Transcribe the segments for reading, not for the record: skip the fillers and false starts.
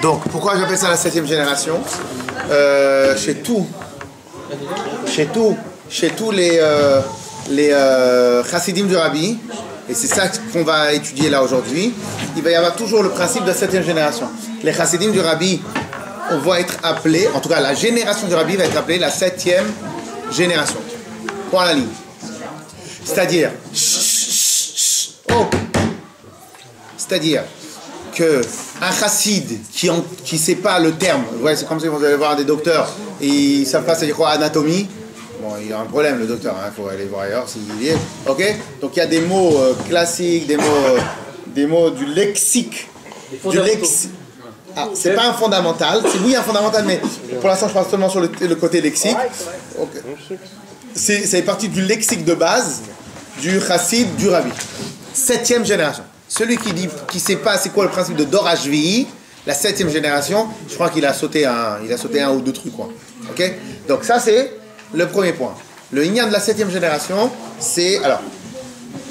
Donc, pourquoi j'appelle ça la 7e génération? Chez tous les chassidim du Rabbi, et c'est ça qu'on va étudier là aujourd'hui, il va y avoir toujours le principe de la 7e génération. Les chassidim du Rabbi, on va être appelés, en tout cas la génération du Rabbi va être appelée la 7e génération. Point à la ligne. C'est-à-dire, c'est-à-dire que un chassid qui sait pas le terme, ouais, c'est comme si vous allez voir des docteurs et ils savent pas c'est quoi anatomie. Bon, il y a un problème le docteur, il faut aller voir ailleurs s'il y est. Ok. Donc il y a des mots classiques, des mots du lexique, Ah, c'est pas un fondamental, c'est oui un fondamental, mais pour l'instant je parle seulement sur le côté lexique. Okay. C'est partie du lexique de base du chassid du Rabbi. 7e génération. Celui qui sait pas c'est quoi le principe de Dor HVI, la 7e génération, je crois qu'il a sauté un ou deux trucs quoi. Ok. Donc ça c'est le premier point. Le Inyan de la 7e génération, c'est alors.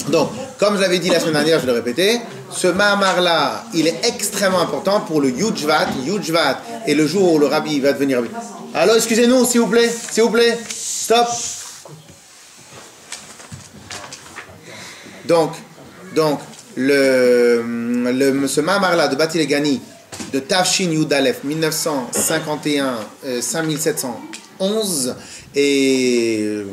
Donc, comme je l'avais dit la semaine dernière, je vais le répéter, ce Mahamar-là, il est extrêmement important pour le Yudjvat et le jour où le Rabbi va devenir Rabbi. Alors, excusez-nous, s'il vous plaît, stop. Donc ce Mahamar-là de Bati Legani, de Tafshin Yudalef, 1951, 5711, et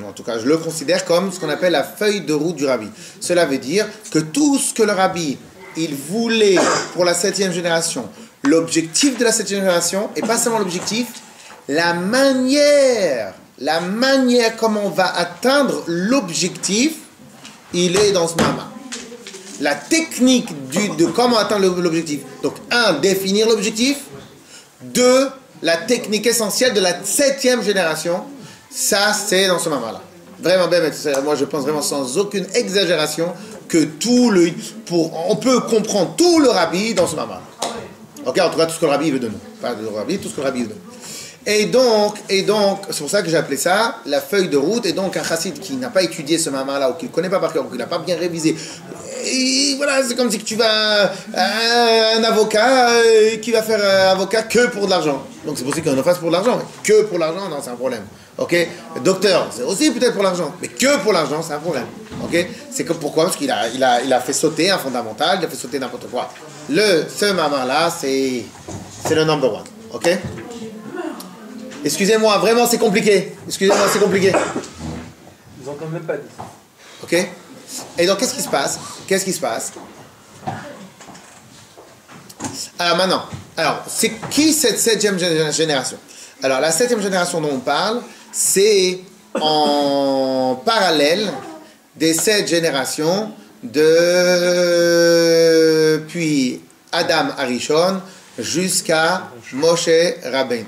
en tout cas je le considère comme ce qu'on appelle la feuille de route du Rabbi. Cela veut dire que tout ce que le Rabbi il voulait pour la 7e génération, l'objectif de la 7e génération, et pas seulement l'objectif, la manière comment on va atteindre l'objectif, il est dans ce Mahamar. La technique de comment atteindre l'objectif. Donc, 1, définir l'objectif. 2, la technique essentielle de la 7e génération. Ça, c'est dans ce Mahamar-là. Vraiment, moi, je pense vraiment sans aucune exagération que on peut comprendre tout le Rabbi dans ce Mahamar. Ok, en tout cas, tout ce que le Rabbi veut de nous. Pas le Rabbi, tout ce que le Rabbi veut de nous. Et donc, c'est pour ça que j'ai appelé ça la feuille de route. Et donc, un chassid qui n'a pas étudié ce Mahamar-là, ou qui ne le connaît pas par cœur, ou qui n'a pas bien révisé, et voilà, c'est comme si tu vas un avocat qui va faire avocat que pour de l'argent. Donc, c'est possible qu'on le fasse pour de l'argent. Mais que pour l'argent, non, c'est un problème. Ok, docteur, c'est aussi peut-être pour l'argent, mais que pour l'argent, c'est un problème. Ok, c'est que pourquoi? Parce qu'il a fait sauter un fondamental, il a fait sauter n'importe quoi. Ce Mahamar-là, c'est le number one. Ok. Excusez-moi, vraiment c'est compliqué. Ils n'ont quand même pas dit. Ok. Et donc qu'est-ce qui se passe? Alors maintenant, c'est qui cette 7e génération? Alors la 7e génération dont on parle, c'est en parallèle des 7 générations depuis Adam Arishon jusqu'à Moshe Rabbeinu.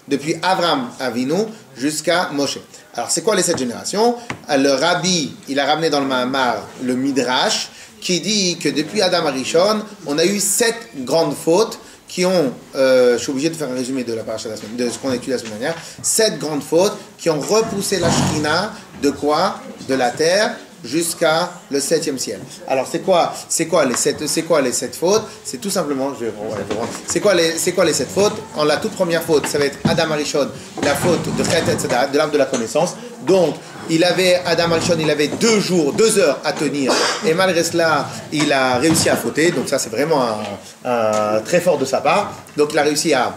Depuis Avram Avinu jusqu'à Moshe. Alors, c'est quoi les 7 générations? Le Rabbi, il a ramené dans le Mahamar le Midrash qui dit que depuis Adam Arishon, on a eu 7 grandes fautes qui ont, je suis obligé de faire un résumé de la paracha de ce qu'on a étudié la semaine dernière, 7 grandes fautes qui ont repoussé la Shekhinah de quoi? De la terre jusqu'à le 7e ciel. Alors c'est quoi les 7 fautes? C'est tout simplement, c'est quoi les 7 fautes? En la toute première faute, ça va être Adam Arishon, la faute de Chet Etzadat, de l'arbre de la connaissance. Donc Adam Arishon, il avait 2 heures à tenir, et malgré cela, il a réussi à fauter. Donc ça, c'est vraiment un très fort de sa part. Donc il a réussi à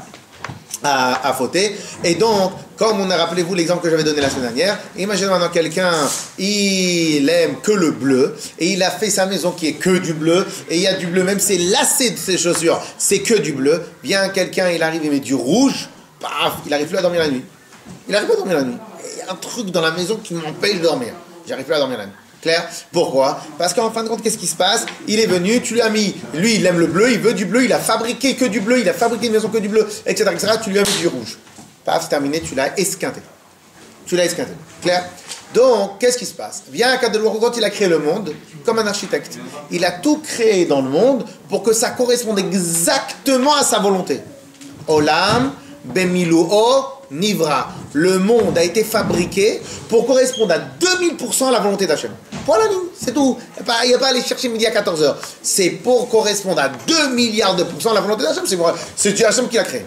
fauter. Et donc, comme rappelez-vous l'exemple que j'avais donné la semaine dernière, imaginez maintenant quelqu'un, il aime que le bleu, et il a fait sa maison qui est que du bleu, et il y a du bleu, même ses lacets de ses chaussures, c'est que du bleu. Bien quelqu'un, il arrive et met du rouge, paf, il n'arrive plus à dormir la nuit. Il y a un truc dans la maison qui m'empêche de dormir. J'arrive plus à dormir la nuit. Clair? Pourquoi? Parce qu'en fin de compte, qu'est-ce qui se passe? Il est venu, tu lui as mis, lui il aime le bleu, il veut du bleu, il a fabriqué que du bleu, il a fabriqué une maison que du bleu, etc. Tu lui as mis du rouge. Paf, c'est terminé, tu l'as esquinté. Clair? Donc, qu'est-ce qui se passe? Bien qu'Akadosh Baruch Hu, quand il a créé le monde, comme un architecte, il a tout créé dans le monde pour que ça corresponde exactement à sa volonté. Olam, Bemiluo, Nivra. Le monde a été fabriqué pour correspondre à 2000% à la volonté d'Hachem. Point la ligne, c'est tout. Il n'y a pas à aller chercher midi à 14h. C'est pour correspondre à 2 milliards de pourcents la volonté d'Hachem. C'est Dieu Hachem qui l'a créé.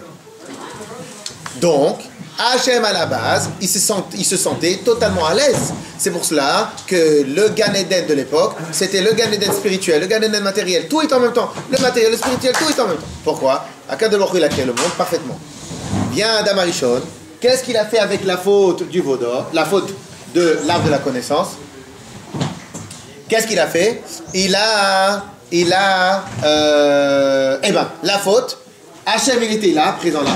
Donc, Hachem à la base, il se sentait totalement à l'aise. C'est pour cela que le Gan Eden de l'époque, c'était le Gan Eden spirituel, le Gan Eden matériel, tout est en même temps. Le matériel, le spirituel, tout est en même temps. Pourquoi? Akadosh Baruch Hu, il a créé le monde parfaitement. Vient Adam Arishon, qu'est-ce qu'il a fait avec la faute du veau d'or, la faute de l'arbre de la connaissance? Qu'est-ce qu'il a fait? La faute, Hachem il était là, présent là.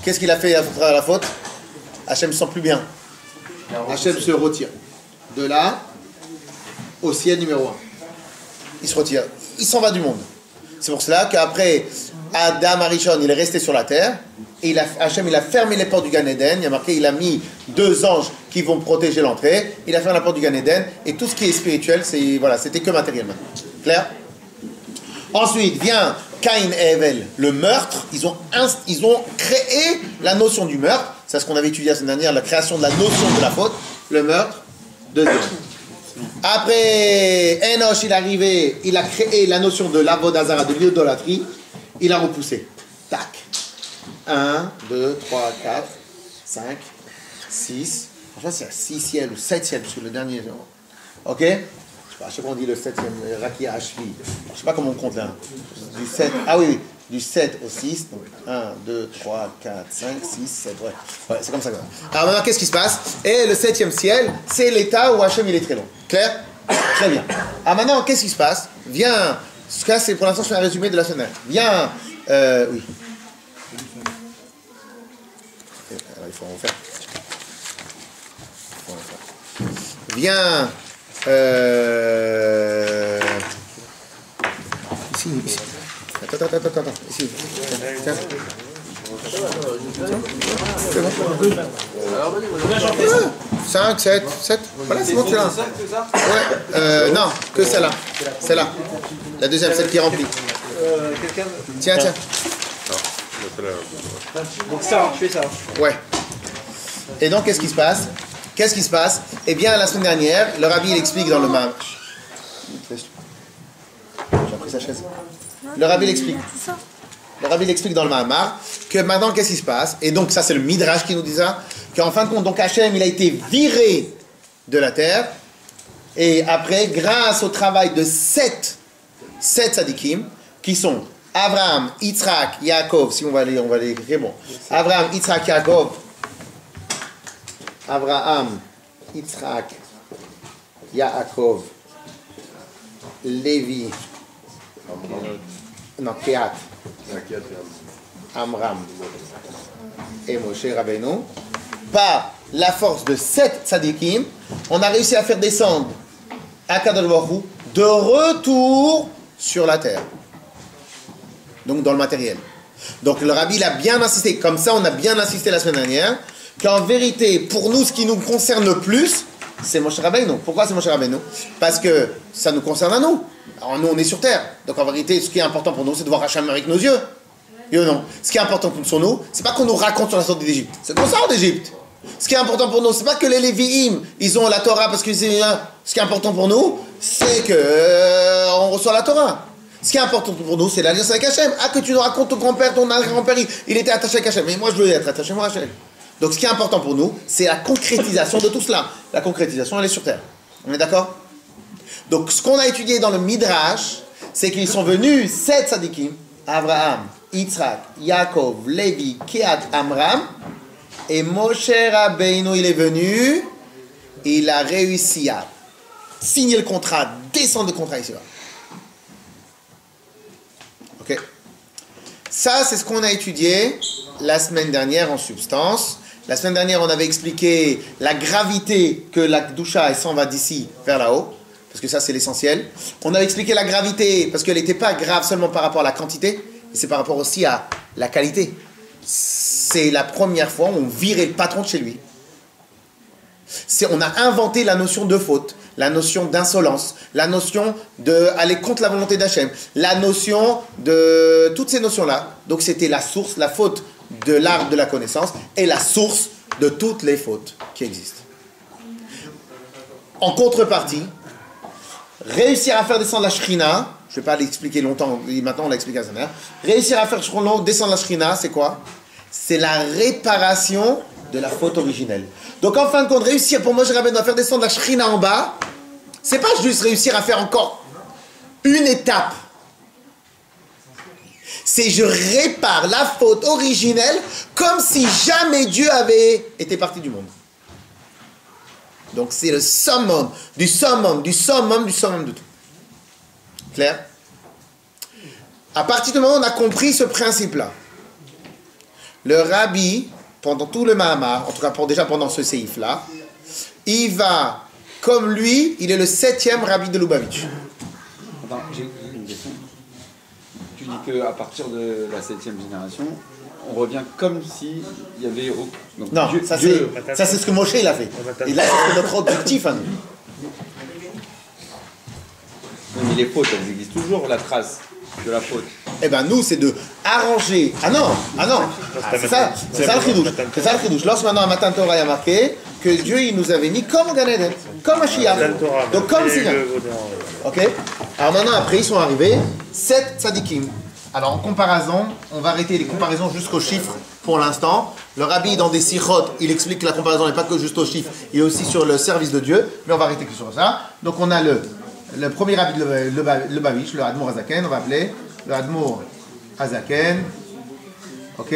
Qu'est-ce qu'il a fait à travers la faute? Hachem ne se sent plus bien. Hachem se retire. De là au ciel numéro 1. Il se retire. Il s'en va du monde. C'est pour cela qu'après Adam Arishon, il est resté sur la terre. Et Hachem, il a fermé les portes du Gan Eden. Il y a marqué, il a mis 2 anges qui vont protéger l'entrée. Il a fermé la porte du Gan Eden. Et tout ce qui est spirituel, c'était que matériel maintenant. Clair? Ensuite vient Caïn et Hevel, le meurtre. Ils ont créé la notion du meurtre. C'est ce qu'on avait étudié la semaine dernière, la création de la notion de la faute. Le meurtre, deuxième. Après, Enoch, il est arrivé, il a créé la notion de l'avodazara, de l'idolâtrie. Il a repoussé. Tac. 1, 2, 3, 4, 5, 6. Enfin, c'est 6 ciels ou 7 ciels, parce que le dernier. Ok? Je sais pas, on dit le 7e, Raki Ashvi. Je sais pas comment on compte là. Du 7, du 7 au 6. Donc 1, 2, 3, 4, 5, 6, 7. Ouais, c'est comme ça. Alors maintenant, qu'est-ce qui se passe? Et le 7e ciel, c'est l'état où Hachem il est très long. Clair? Très bien. Alors maintenant, qu'est-ce qui se passe? Viens. Ce cas, c'est pour l'instant, je fais un résumé de la semaine. Viens. Oui. Alors, il faut en faire. Viens. Ici. Attends. Ici. Tiens. C'est bon. 5, 7. Voilà, c'est bon, tu l'as. Ouais. Non, que celle-là. Celle-là. La deuxième, celle qui est remplie. Tiens. Donc ça, je fais ça. Ouais. Et donc, qu'est-ce qui se passe? Eh bien, la semaine dernière, le rabbi il explique dans le Mahamar. J'ai pris sa chaise. Le rabbi il explique dans le Mahamar que maintenant, qu'est-ce qui se passe? Et donc, ça, c'est le Midrash qui nous dit ça. Qu'en fin de compte, donc Hachem, il a été viré de la terre. Et après, grâce au travail de 7 tzadikim, qui sont Abraham, Yitzhak, Yaakov, si on va les écrire, bon. Abraham, Yitzhak, Yaakov. Abraham, Yitzhak, Yaakov, Lévi, Kehat, Amram et Moshe Rabbeinu. Par la force de 7 tzadikim, on a réussi à faire descendre Akadosh Baruch Hu de retour sur la terre. Donc dans le matériel. Donc le rabbi il a bien insisté, comme ça on a bien insisté la semaine dernière, qu'en vérité, pour nous, ce qui nous concerne le plus, c'est Moshe Rabbeinu. Pourquoi c'est Moshe Rabbeinu? Parce que ça nous concerne à nous. Alors nous, on est sur terre. Donc en vérité, ce qui est important pour nous, c'est de voir Hachem avec nos yeux. Oui ou non? Ce qui est important pour nous, c'est pas qu'on nous raconte sur la sortie d'Égypte. C'est qu'on sort d'Égypte. Ce qui est important pour nous, c'est pas que les Lévi'im, ils ont la Torah parce que c'est... Ce qui est important pour nous, c'est que on reçoit la Torah. Ce qui est important pour nous, c'est l'alliance avec Hachem. Ah, que tu nous racontes ton grand-père, ton grand-père, il était attaché avec Hachem. Mais moi, je veux être attaché à Hachem. Donc, ce qui est important pour nous, c'est la concrétisation de tout cela. La concrétisation, elle est sur terre. On est d'accord? Donc, ce qu'on a étudié dans le Midrash, c'est qu'ils sont venus 7 tzadikim, Abraham, Yitzhak, Yaakov, Lévi, Kehat, Amram, et Moshe Rabbeinu, il est venu, il a réussi à signer le contrat, descendre le contrat ici-bas. Ok? Ça, c'est ce qu'on a étudié la semaine dernière en substance. La semaine dernière, on avait expliqué la gravité que la Kedusha s'en va d'ici vers là-haut, parce que ça, c'est l'essentiel. On a expliqué la gravité, parce qu'elle n'était pas grave seulement par rapport à la quantité, mais c'est par rapport aussi à la qualité. C'est la première fois où on virait le patron de chez lui. On a inventé la notion de faute, la notion d'insolence, la notion d'aller contre la volonté d'Hachem, la notion de... Toutes ces notions-là. Donc c'était la source, la faute de l'arbre de la connaissance et la source de toutes les fautes qui existent. en contrepartie, réussir à faire descendre la Shrina, je ne vais pas l'expliquer longtemps, maintenant on l'a expliqué à sa mère, réussir à faire descendre la Shrina, c'est quoi? C'est la réparation de la faute originelle. Donc en fin de compte, réussir pour Moshe Rabbeinu à faire descendre la Shrina en bas, c'est pas juste réussir à faire encore une étape. C'est je répare la faute originelle comme si jamais Dieu avait été parti du monde. Donc c'est le summum, du summum, du summum, du summum de tout. Clair? À partir du moment où on a compris ce principe-là, le rabbi, pendant tout le Mahamar, en tout cas déjà pendant ce séif-là, il va, comme lui, il est le 7e rabbi de Lubavitch. Attends, j'ai une question. Tu dis qu'à partir de la 7e génération, on revient comme si il y avait... Donc, non, ça c'est ce que Moshe il a fait. Et là, c'est notre objectif à nous. Mais les fautes, elles existent toujours, la trace de la faute. Eh bien, nous, c'est de arranger. Ah non. C'est ça le chidouche. C'est ça le chidouche. Lorsque maintenant, un matin, Torah a marqué que Dieu, il nous avait mis comme Gan Eden, comme Mashiach. Donc, comme Sina. Ok? Alors maintenant, après, ils sont arrivés 7 tzadikim. Alors, en comparaison, on va arrêter les comparaisons jusqu'aux chiffres pour l'instant. Le rabbi, dans des sichot, il explique que la comparaison n'est pas que juste aux chiffres, il est aussi sur le service de Dieu. Mais on va arrêter que sur ça. Donc, on a le premier rabbi de Lubavitch, le Admour Hazaken, on va appeler le Admour Hazaken, ok,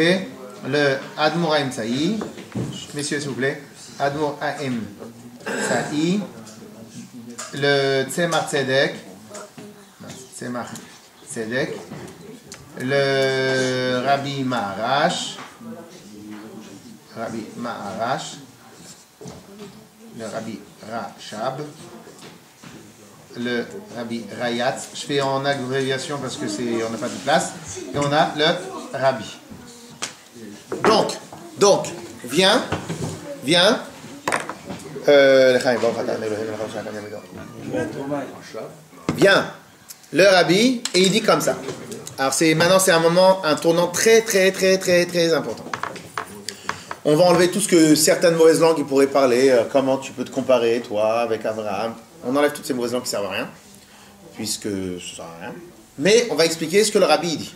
le Admour Haim Saï, messieurs s'il vous plaît, Admour Haim Saï, le Tzemach Tzedek, le Rabbi Maharash, le Rabbi Rachab, le Rabbi Rayatz. Je fais en abréviation parce que on n'a pas de place. Et on a le Rabbi. Donc, viens. Viens, le Rabbi, et il dit comme ça. Alors maintenant c'est un tournant très très très très très important. On va enlever tout ce que certaines mauvaises langues ils pourraient parler, comment tu peux te comparer toi avec Abraham. On enlève toutes ces mauvaises langues qui ne servent à rien, puisque ça ne sert à rien. Mais on va expliquer ce que le Rabbi dit.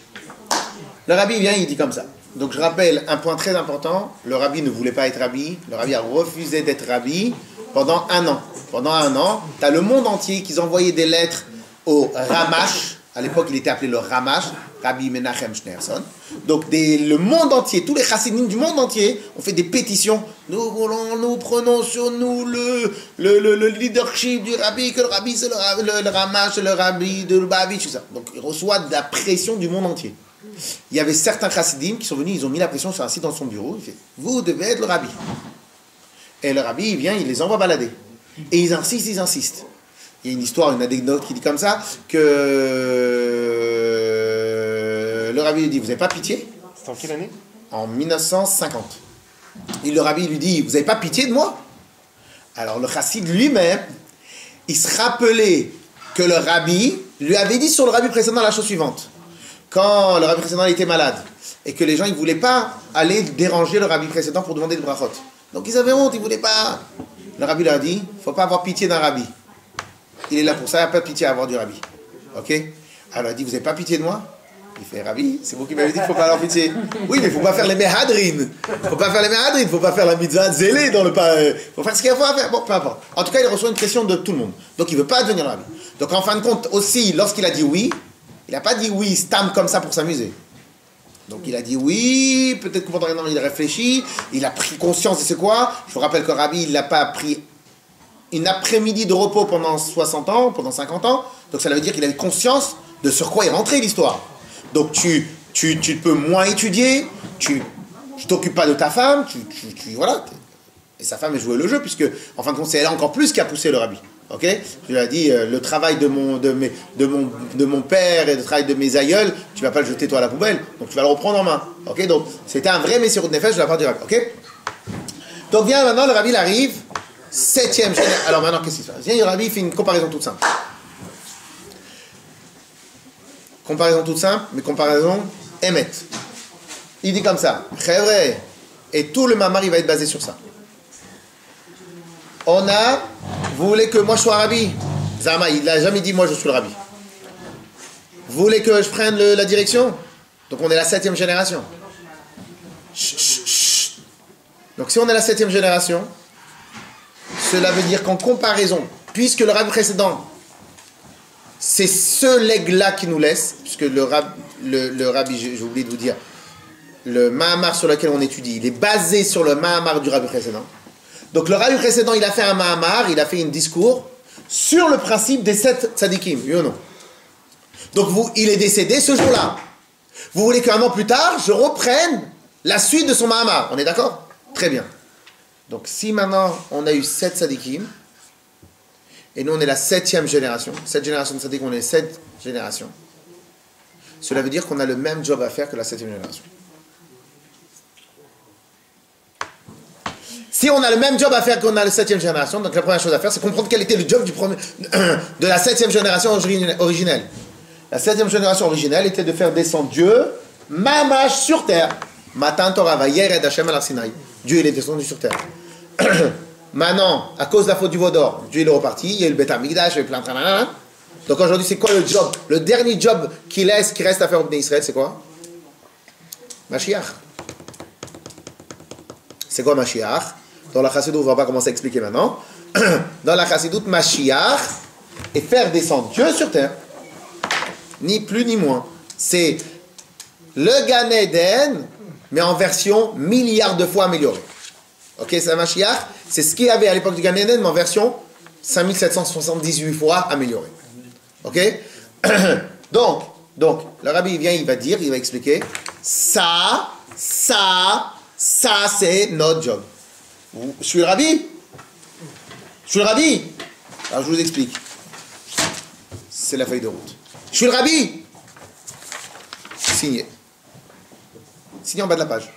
Le Rabbi vient, il dit comme ça. Donc je rappelle un point très important, le Rabbi ne voulait pas être Rabbi, le Rabbi a refusé d'être Rabbi pendant 1 an. Pendant 1 an, tu as le monde entier qui envoyait des lettres au Ramash. À l'époque, il était appelé le Ramash, Rabbi Menachem Schneerson. Donc, le monde entier, tous les chassidim du monde entier ont fait des pétitions. Nous prenons sur nous le leadership du Rabbi, que le Rabbi c'est le Ramash, c'est le Rabbi de Lubavitch, tout ça. Donc, il reçoit de la pression du monde entier. Il y avait certains chassidim qui sont venus, ils ont mis la pression sur un site dans son bureau. Il fait, vous devez être le Rabbi. Et le Rabbi, il vient, il les envoie balader. Et ils insistent. Il y a une histoire, une anecdote qui dit comme ça, que le Rabbi lui dit, vous n'avez pas pitié? C'était en quelle année? En 1950. Et le Rabbi lui dit, vous n'avez pas pitié de moi? Alors le chassid lui-même, il se rappelait que le Rabbi lui avait dit sur le Rabbi précédent la chose suivante. Quand le Rabbi précédent était malade, et que les gens ne voulaient pas aller déranger le Rabbi précédent pour demander le brachot. Donc ils avaient honte, ils ne voulaient pas. Le Rabbi leur a dit, il ne faut pas avoir pitié d'un Rabbi. Il est là pour ça, il n'y a pas de pitié à avoir du Rabbi. Ok? Alors il dit, vous n'avez pas pitié de moi? Il fait, Rabbi, c'est vous qui m'avez dit qu'il ne faut pas avoir pitié. Oui, mais il ne faut pas faire les mehadrin. Il ne faut pas faire les mehadrin, il ne faut pas faire la mitzvah zélé dans le pas. Il faut faire ce qu'il faut faire. Bon, peu importe. En tout cas, il reçoit une pression de tout le monde. Donc il ne veut pas devenir Rabbi. Donc en fin de compte, aussi, lorsqu'il a dit oui, il n'a pas dit oui, stam comme ça pour s'amuser. Donc il a dit oui, peut-être que pendant un an il a réfléchi, il a pris conscience de c'est quoi. Je vous rappelle que Rabbi, il n'a pas pris une après-midi de repos pendant 60 ans, pendant 50 ans. Donc ça veut dire qu'il avait conscience de sur quoi est rentrée l'histoire. Donc tu peux moins étudier, tu t'occupes pas de ta femme, voilà. Et sa femme a joué le jeu, puisque en fin de compte c'est elle encore plus qui a poussé le Rabbi. Ok? Je lui ai dit, le travail de mon père et le travail de mes aïeuls, tu vas pas le jeter toi à la poubelle, donc tu vas le reprendre en main. Ok? Donc c'était un vrai messirut nefesh de la part du Rabbi. Ok? Donc viens maintenant, le Rabbi il arrive. 7e génération. Alors maintenant, qu'est-ce qui se passe? Viens, le Rabbi fait une comparaison toute simple. Comparaison toute simple, mais comparaison émet. Il dit comme ça, Chevre, et tout le mamar, il va être basé sur ça. On a Vous voulez que moi je sois rabbi? Zama, il n'a jamais dit moi je suis le rabbi. Vous voulez que je prenne la direction? Donc on est la 7e génération. Chut, chut, chut. Donc si on est la 7e génération, cela veut dire qu'en comparaison, puisque le rabbi précédent, c'est ce legs-là qui nous laisse, puisque le rabbi, j'ai oublié de vous dire, le Mahamar sur lequel on étudie, il est basé sur le Mahamar du rabbi précédent. Donc le rabbi précédent, il a fait un Mahamar, il a fait un discours sur le principe des 7 tzadikim, oui ou non? Donc il est décédé ce jour-là. Vous voulez qu'un an plus tard, je reprenne la suite de son Mahamar, on est d'accord? Très bien. Donc si maintenant on a eu 7 tzadikim, et nous on est la 7e génération, cette génération de tzadikim, on est 7 générations, cela veut dire qu'on a le même job à faire que la 7e génération. Si on a le même job à faire qu'on a la 7e génération, donc la première chose à faire, c'est comprendre quel était le job de la 7e génération originelle. La 7e génération originelle était de faire descendre Dieu, mamash sur terre. Matan Torah va yered Hashem al Sinaï. Dieu il est descendu sur terre. Maintenant, à cause de la faute du veau d'or, Dieu il est reparti, il y a eu le Beth Amikdash, il y a eu plein de... Donc aujourd'hui, c'est quoi le job? Le dernier job qui reste à faire au Bnei Israël, c'est quoi? Mashiach. C'est quoi Mashiach? Dans la Chassidoute, on ne va pas commencer à expliquer maintenant. Dans la Chassidoute, Mashiach est faire descendre Dieu sur terre. Ni plus ni moins. C'est le Gan Eden, mais en version milliards de fois améliorée. Ok, c'est Mashiach, c'est ce qu'il y avait à l'époque du Gan Eden, mais en version 5778 fois améliorée. Ok? Donc, le rabbi vient, il va dire, il va expliquer, ça, c'est notre job. Je suis le rabbi? Je suis le rabbi? Alors je vous explique. C'est la feuille de route. Je suis le rabbi? Signé. Signé en bas de la page.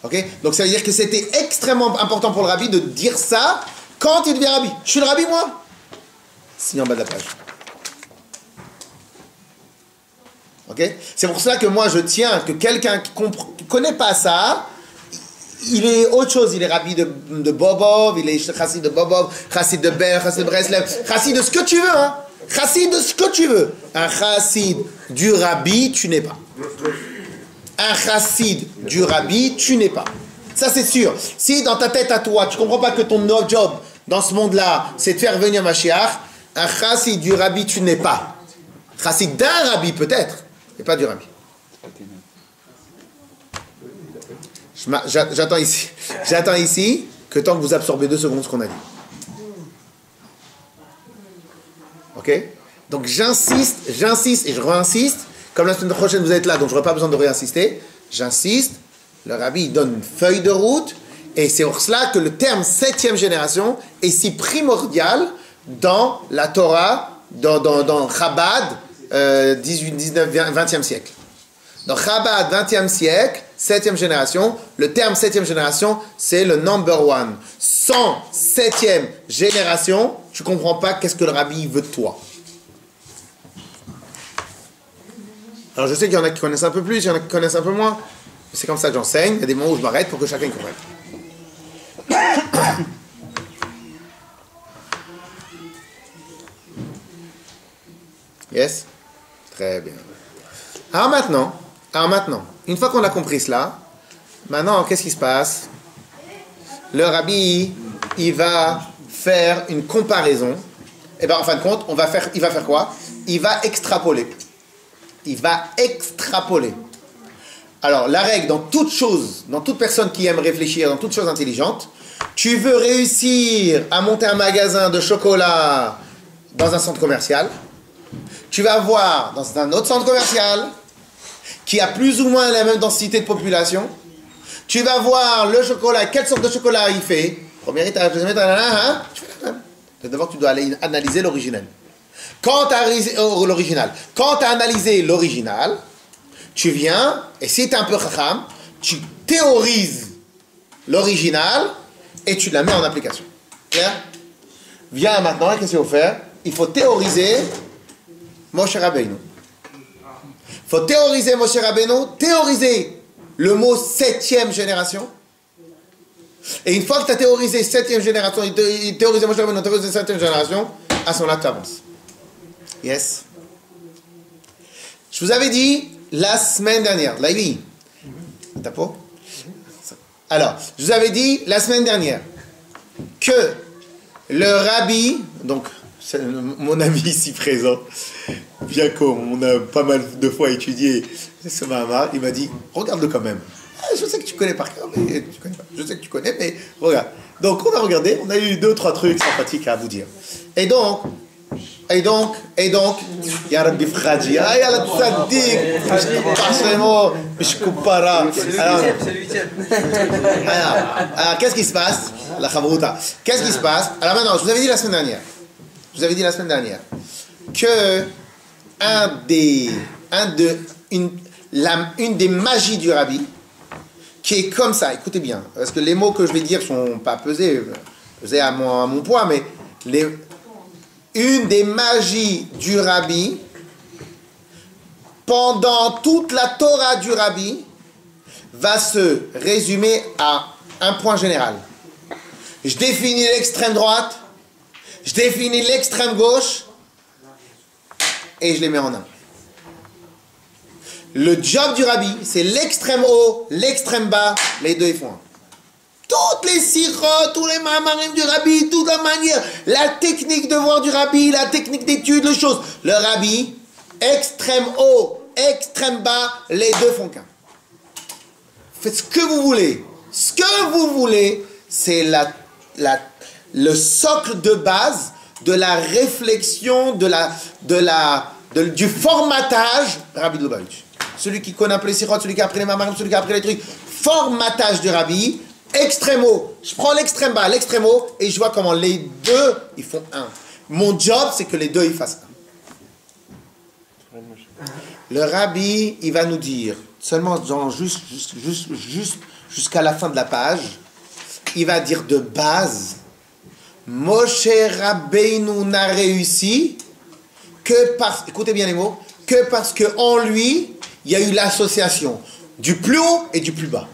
Ok? Donc ça veut dire que c'était extrêmement important pour le rabbi de dire ça quand il devient rabbi. Je suis le rabbi, moi? Signé en bas de la page. Ok? C'est pour ça que moi je tiens que quelqu'un qui ne connaît pas ça, il est autre chose. Il est rabbi de Bobov, il est chassid de Bobov, chassid de Ber, chassid de Breslev, chassid de ce que tu veux, hein? Chassid de ce que tu veux. Un chassid du rabbi, tu n'es pas. Un chassid du rabbi, tu n'es pas. Ça c'est sûr. Si dans ta tête à toi, tu ne comprends pas que ton job dans ce monde-là, c'est de faire venir Mashiach, un chassid du rabbi, tu n'es pas. Chassid d'un rabbi peut-être, mais pas du rabbi. J'attends ici que tant que vous absorbez 2 secondes ce qu'on a dit. Ok? Donc j'insiste et je réinsiste. Comme la semaine prochaine vous êtes là, donc je n'aurai pas besoin de réinsister. J'insiste. Le rabbi donne une feuille de route. Et c'est pour cela que le terme 7e génération est si primordial dans la Torah, dans Chabad, 18, 19, 20e siècle. Dans Chabad, 20e siècle, 7e génération, le terme 7e génération, c'est le number one. Sans 7e génération, tu ne comprends pas qu'est-ce que le rabbi veut de toi. Alors je sais qu'il y en a qui connaissent un peu plus, il y en a qui connaissent un peu moins. C'est comme ça que j'enseigne, il y a des moments où je m'arrête pour que chacun comprenne. Yes? Très bien. Alors maintenant, une fois qu'on a compris cela, maintenant, qu'est-ce qui se passe? Le rabbi, il va faire une comparaison. Et bien, en fin de compte, il va faire quoi? Il va extrapoler. Il va extrapoler. Alors, la règle, dans toute chose, dans toute personne qui aime réfléchir, dans toute chose intelligente, tu veux réussir à monter un magasin de chocolat dans un centre commercial, tu vas voir dans un autre centre commercial qui a plus ou moins la même densité de population, tu vas voir le chocolat, quelle sorte de chocolat il fait, première étape, deuxième étape, tu fais la même. D'abord, tu dois aller analyser l'original. Quand tu as analysé l'original, tu viens, et si tu es un peu chacham, tu théorises l'original et tu la mets en application. Clair? Viens maintenant, qu'est-ce qu'il faut faire? Il faut théoriser Moshe Rabbeinu. Il faut théoriser Moshe Rabbeinu, théoriser le mot 7e génération. Et une fois que tu as théorisé 7e génération, théorisé Moshe Rabbeinu, théorisé 7e génération, à ce moment-là, tu avances. Yes. Je vous avais dit la semaine dernière, Laïvi, t'as pas? Alors, je vous avais dit la semaine dernière que le rabbi, donc c'est mon ami ici présent, Jacob, on a pas mal de fois étudié ce Mahamar, il m'a dit, regarde-le quand même. Je sais que tu connais par cœur, mais tu connais pas. Je sais que tu connais, mais regarde. Donc on a regardé, on a eu 2-3 trucs sympathiques à vous dire. Et donc, Ya Rabbi Fradji, ya la tzaddik, parfaitement, mishkoupara. C'est le 8e. Alors, qu'est-ce qui se passe? La Chavruta. Qu'est-ce qui se passe? Alors maintenant, je vous avais dit la semaine dernière, que une des magies du Rabbi, qui est comme ça, écoutez bien, parce que les mots que je vais dire sont pas pesés à mon poids, mais une des magies du Rabbi, pendant toute la Torah du Rabbi, va se résumer à un point général. Je définis l'extrême droite, je définis l'extrême gauche, et je les mets en un. Le job du Rabbi, c'est l'extrême haut, l'extrême bas, les deux ils font un. Toutes les sirotes, tous les mamarim du Rabbi, toute la manière, la technique de voir du Rabbi, la technique d'étude, les choses. Le Rabbi, extrême haut, extrême bas, les deux font qu'un. Faites ce que vous voulez. Ce que vous voulez, c'est le socle de base de la réflexion, du formatage Rabbi de Lubavitch. Celui qui connaît un peu les sirotes, celui qui a appris les mamarim, celui qui a appris les trucs. Formatage du Rabbi. Extrême haut, je prends l'extrême bas, l'extrême haut, et je vois comment les deux, ils font un. Mon job, c'est que les deux, ils fassent un. Le Rabbi, il va nous dire, seulement genre, juste jusqu'à la fin de la page, il va dire de base, Moshe Rabbeinu n'a réussi que parce, écoutez bien les mots, que parce qu'en lui, il y a eu l'association du plus haut et du plus bas.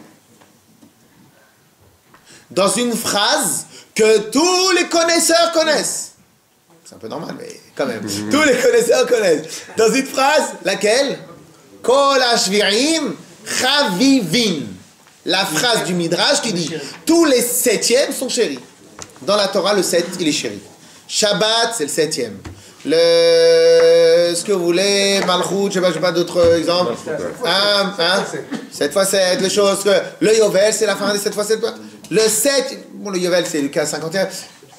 Dans une phrase que tous les connaisseurs connaissent. C'est un peu normal, mais quand même. Tous les connaisseurs connaissent. Dans une phrase, laquelle? Kol hashvirim chavivin. La phrase du Midrash qui dit tous les 7e sont chéris. Dans la Torah, le 7, il est chéri. Shabbat, c'est le 7e. Ce que vous voulez, Malchut, je sais pas d'autres exemples. 7 x 7, les choses que. Le Yovel, c'est la fin des 7 x 7. Le 7, bon, le Yovel, c'est le cas 51.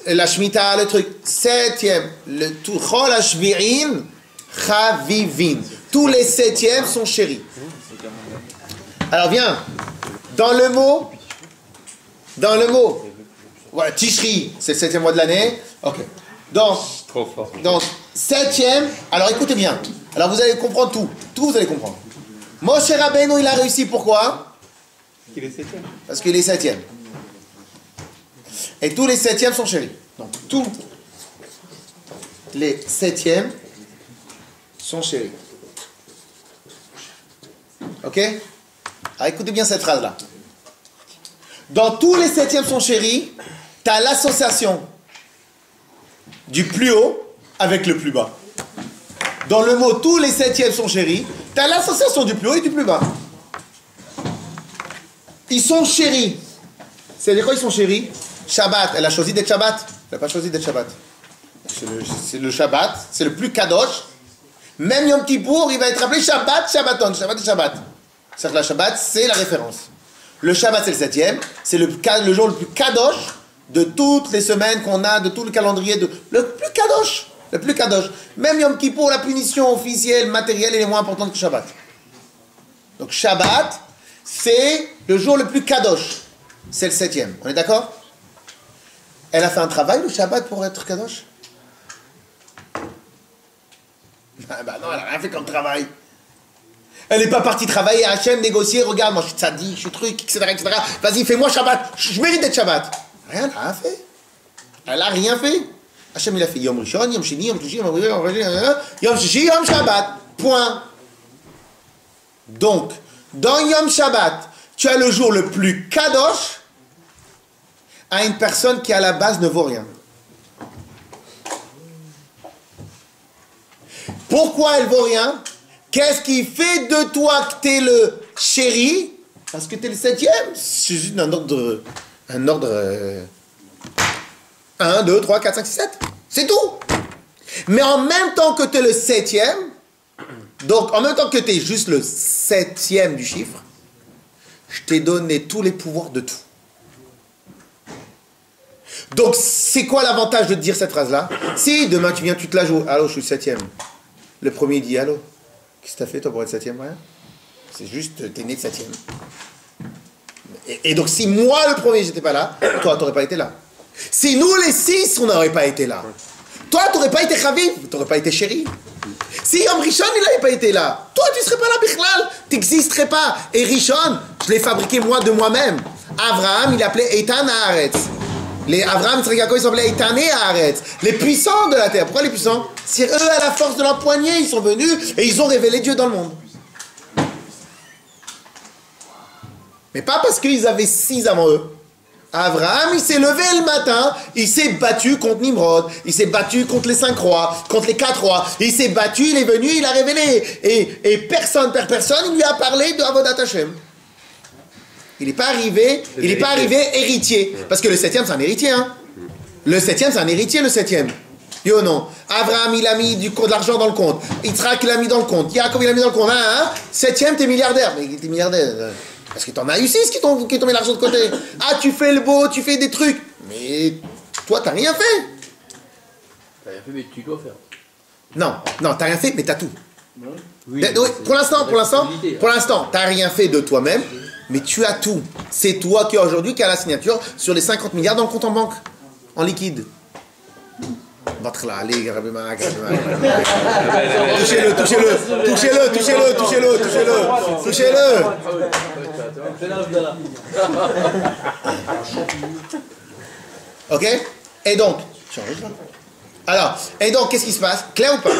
La Shemitah, le truc. 7e, le Chol Hashvirim Chavivin. Tous les 7e sont chéris. Alors, viens. Dans le mot. Voilà, Tishri, c'est le 7e mois de l'année. Ok. Donc, 7e, alors écoutez bien. Alors vous allez comprendre tout. Tout vous allez comprendre. Moshe Rabbeinu, il a réussi, pourquoi? Il est 7e. Parce qu'il est 7e. Et tous les 7e sont chéris. Donc tous les 7e sont chéris. Ok? Alors écoutez bien cette phrase-là. Dans tous les 7e sont chéris, tu as l'association du plus haut avec le plus bas. Dans le mot tous les 7e sont chéris, tu as l'association du plus haut et du plus bas. Ils sont chéris. C'est-à-dire quoi ils sont chéris? Shabbat, elle a choisi d'être Shabbat. Elle n'a pas choisi d'être Shabbat. C'est le Shabbat, c'est le plus kadosh. Même Yom Kippour, il va être appelé Shabbat, Shabbaton, Shabbat et Shabbat. C'est-à-dire que la Shabbat, c'est la référence. Le Shabbat, c'est le 7e, c'est le jour le plus kadosh de toutes les semaines qu'on a, de tout le calendrier, le plus kadosh. Même Yom Kippour, la punition officielle, matérielle, elle est moins importante que Shabbat. Donc Shabbat, c'est le jour le plus kadosh. C'est le 7e. On est d'accord? Elle a fait un travail, le Shabbat, pour être kadosh? Bah non, elle n'a rien fait comme travail. Elle n'est pas partie travailler à Hachem, négocier, regarde, moi je suis tzaddik, je suis truc, etc. Vas-y, fais-moi Shabbat, je mérite d'être Shabbat. Rien, elle n'a rien fait. Elle n'a rien fait. Hachem, il a fait Yom Rishon, Yom Shini, Yom Shishi, Yom Shishi, Yom Shabbat. Point. Donc, dans Yom Shabbat, tu as le jour le plus kadosh à une personne qui à la base ne vaut rien. Pourquoi elle vaut rien? Qu'est-ce qui fait de toi que tu es le chéri? Parce que tu es le 7e. C'est juste un ordre 1, 2, 3, 4, 5, 6, 7. C'est tout. Mais en même temps que tu es le 7e, donc en même temps que tu es juste le 7e du chiffre, je t'ai donné tous les pouvoirs de tout. Donc c'est quoi l'avantage de dire cette phrase-là? Si demain tu viens, tu te la joues. Allô, je suis le 7e. Le premier dit allô. Qu'est-ce que tu as fait toi pour être 7e? Rien. C'est juste, t'es né de 7e. Et donc si moi le premier j'étais pas là, toi t'aurais pas été là. Si nous les 6 on n'aurait pas été là, toi t'aurais pas été Chaviv, t'aurais pas été chéri. Si Yom Rishon il n'avait pas été là, toi tu serais pas là Bichlal, t'existerais pas. Et Rishon, je l'ai fabriqué moi de moi-même. Abraham il appelait Eitan Haaretz. Les Abraham, Yitzhak, Yaakov, ils s'appelaient Eitané Haaretz. Les puissants de la terre. Pourquoi les puissants? C'est eux à la force de leur poignet, ils sont venus et ils ont révélé Dieu dans le monde. Mais pas parce qu'ils avaient 6 avant eux. Abraham, il s'est levé le matin, il s'est battu contre Nimrod, il s'est battu contre les 5 rois, contre les 4 rois, il s'est battu, il est venu, il a révélé. Et personne, il lui a parlé de Avodat Hashem. Il n'est pas arrivé héritier. Parce que le 7e, c'est un héritier. Hein. Le 7e, c'est un héritier, le 7e. Yo non. Abraham, il a mis de l'argent dans le compte. Yitzhak, il a mis dans le compte. Yaakov, il a mis dans le compte. 7e, t'es milliardaire. Mais t'es milliardaire. Parce que t'en as eu 6 qui t'ont mis l'argent de côté. Ah, tu fais le beau, tu fais des trucs. Mais toi, t'as rien fait. T'as rien fait, mais tu dois faire. Non, t'as rien fait, mais t'as tout. Oui, pour l'instant, t'as rien fait de toi-même, mais tu as tout. C'est toi qui aujourd'hui qui as la signature sur les 50 milliards dans le compte en banque, en liquide. Allez, touchez-le. Ok? Et donc, qu'est-ce qui se passe? Clair ou pas?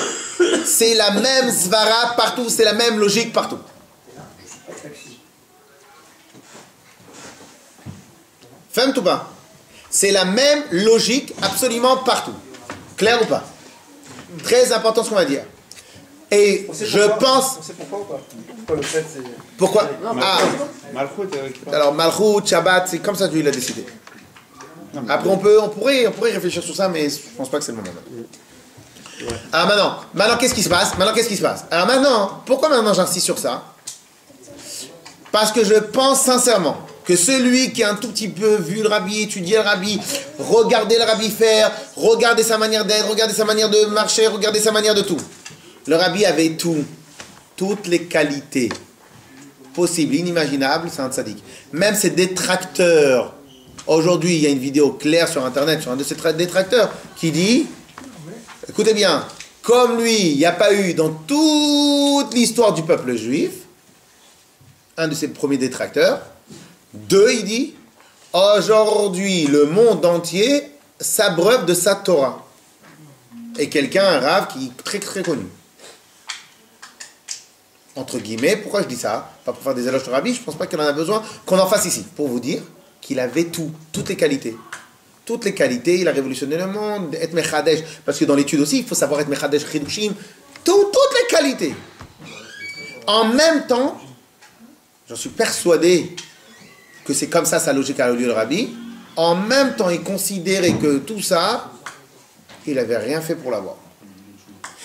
C'est la même svara partout, c'est la même logique partout. Femme ou pas? C'est la même logique absolument partout. Clair ou pas? Très important ce qu'on va dire. Et je pense... On sait pourquoi ou pas? Pourquoi le fait c'est... Pourquoi? Malchut. Alors Malchut, Shabbat, c'est comme ça que Dieu l'a décidé. Après on pourrait réfléchir sur ça, mais je pense pas que c'est le moment. Alors maintenant qu'est-ce qui se passe? Alors maintenant, pourquoi maintenant j'insiste sur ça? Parce que je pense sincèrement que celui qui a un tout petit peu vu le rabbi, étudié le rabbi, regardé le rabbi faire, regardé sa manière d'être, regardé sa manière de marcher, regardé sa manière de tout. Le rabbi avait toutes les qualités possibles, inimaginables, c'est un tzaddik. Même ses détracteurs, aujourd'hui il y a une vidéo claire sur internet, sur un de ses détracteurs, qui dit, écoutez bien, comme lui, il n'y a pas eu dans toute l'histoire du peuple juif, un de ses premiers détracteurs, 2, il dit, aujourd'hui, le monde entier s'abreuve de sa Torah. Et quelqu'un, un rave, qui est très très connu. Entre guillemets, pourquoi je dis ça? Pas pour faire des éloges de rabbi, je ne pense pas qu'il en a besoin qu'on en fasse ici. Pour vous dire qu'il avait toutes les qualités. Toutes les qualités, il a révolutionné le monde, être mechadesh. Parce que dans l'étude aussi, il faut savoir être mechadesh, chidushim. Toutes les qualités. En même temps, j'en suis persuadé que c'est comme ça sa logique à lieu le rabbi. En même temps, il considérait que tout ça, il n'avait rien fait pour l'avoir.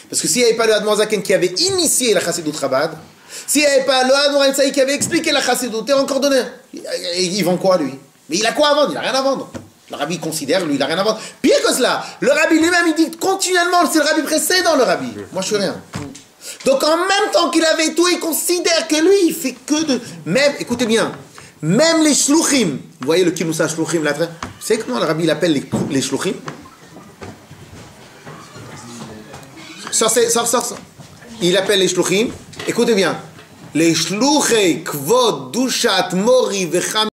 Parce que s'il n'y avait pas le Admor Zaken qui avait initié la Chassidut Chabad, s'il n'y avait pas le Admor Haim Tzaï qui avait expliqué la Chassidut, t'es encore donné. Il vend quoi, lui? Mais il a quoi à vendre? Il n'a rien à vendre. Le rabbi considère, lui, il n'a rien à vendre. Pire que cela, le rabbi lui-même, il dit continuellement, c'est le rabbi précédent, le rabbi. Moi, je suis rien. Donc, en même temps qu'il avait tout, il considère que lui, il fait que de... Même, écoutez bien, même les shluchim, vous voyez le kimoussa shluchim, là, vous savez comment le rabbi l'appelle les shluchim? Sors. Il appelle les shluchim, écoutez bien, les shluchei kvod dushat mori vecham